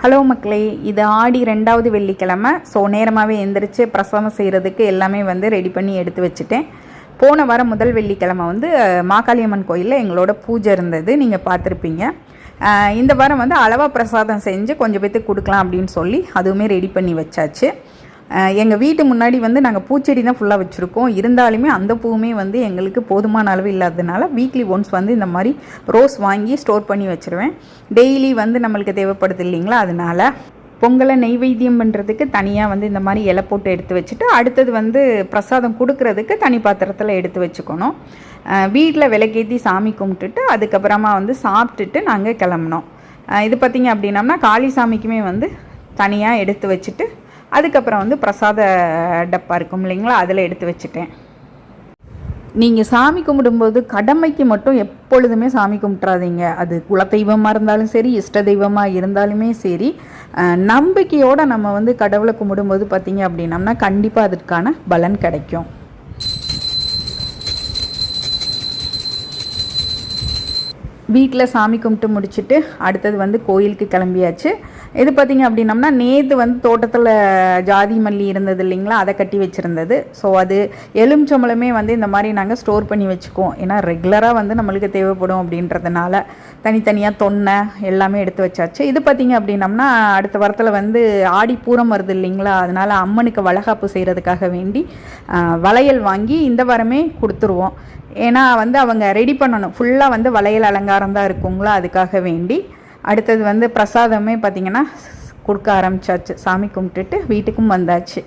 Hello மக்களே, இது ஆடி 2வது வெள்ளிக்கிழமை. ஸோ நேரமாகவே எந்திரிச்சு பிரசாதம் செய்கிறதுக்கு எல்லாமே ரெடி பண்ணி எடுத்து வச்சுட்டேன். போன வாரம் முதல் வெள்ளிக்கிழமை மாகாளியம்மன் கோயிலில் எங்களோட பூஜை இருந்தது, நீங்கள் பார்த்துருப்பீங்க. இந்த வாரம் அளவாக பிரசாதம் செஞ்சு கொஞ்சம் பேத்துக்கு கொடுக்கலாம் அப்படின்னு சொல்லி அதுவுமே ரெடி பண்ணி வச்சாச்சு. எங்கள் வீட்டு முன்னாடி நாங்கள் பூச்செடி தான் ஃபுல்லாக வச்சுருக்கோம். இருந்தாலுமே அந்த பூவுமே எங்களுக்கு போதுமான அளவு இல்லாததுனால வீக்லி ஒன்ஸ் இந்த மாதிரி ரோஸ் வாங்கி ஸ்டோர் பண்ணி வச்சுருவேன். டெய்லி நம்மளுக்கு தேவைப்படுது இல்லைங்களா, அதனால் பொங்கலை நெய்வேத்தியம் பண்ணுறதுக்கு தனியாக இந்த மாதிரி இலை போட்டு எடுத்து வச்சுட்டு அடுத்தது பிரசாதம் கொடுக்கறதுக்கு தனி பாத்திரத்தில் எடுத்து வச்சுக்கணும். வீட்டில் விளக்கேற்றி சாமி கும்பிட்டுட்டு அதுக்கப்புறமா சாப்பிட்டுட்டு நாங்கள் கிளம்புனோம். இது பார்த்திங்க அப்படின்னம்னா காளி சாமிக்குமே தனியாக எடுத்து வச்சுட்டு அதுக்கப்புறம் பிரசாத டப்பா இருக்கும் இல்லைங்களா, அதில் எடுத்து வச்சுட்டேன். நீங்கள் சாமி கும்பிடும்போது கடமைக்கு மட்டும் எப்பொழுதுமே சாமி கும்பிட்றாதீங்க. அது குலதெய்வமாக இருந்தாலும் சரி, இஷ்ட தெய்வமாக இருந்தாலுமே சரி, நம்பிக்கையோடு நம்ம கடவுளை கும்பிடும்போது பார்த்திங்க அப்படின்னம்னா கண்டிப்பாக அதற்கான பலன் கிடைக்கும். வீட்டில் சாமி கும்பிட்டு முடிச்சுட்டு அடுத்தது கோயிலுக்கு கிளம்பியாச்சு. இது பார்த்திங்க அப்படின்னம்னா நேற்று தோட்டத்தில் ஜாதி மல்லி இருந்தது இல்லைங்களா, அதை கட்டி வச்சுருந்தது. ஸோ அது எலுமிச்சம்பழமே இந்த மாதிரி நாங்கள் ஸ்டோர் பண்ணி வச்சுக்குவோம். ஏன்னா ரெகுலராக நம்மளுக்கு தேவைப்படும் அப்படின்றதுனால தனித்தனியாக தொன்னை எல்லாமே எடுத்து வச்சாச்சு. இது பார்த்திங்க அப்படின்னம்னா அடுத்த வாரத்தில் ஆடி பூரம் வருது இல்லைங்களா, அதனால் அம்மனுக்கு வளகாப்பு செய்கிறதுக்காக வேண்டி வளையல் வாங்கி இந்த வாரமே கொடுத்துருவோம். ஏன்னா அவங்க ரெடி பண்ணணும், ஃபுல்லாக வளையல் அலங்காரம் தான் இருக்குங்களா, அதுக்காக வேண்டி. அடுத்தது பிரசாதமே பார்த்திங்கன்னா கொடுக்க ஆரம்பித்தாச்சு. சாமி கும்பிட்டுட்டு வீட்டுக்கும் வந்தாச்சு.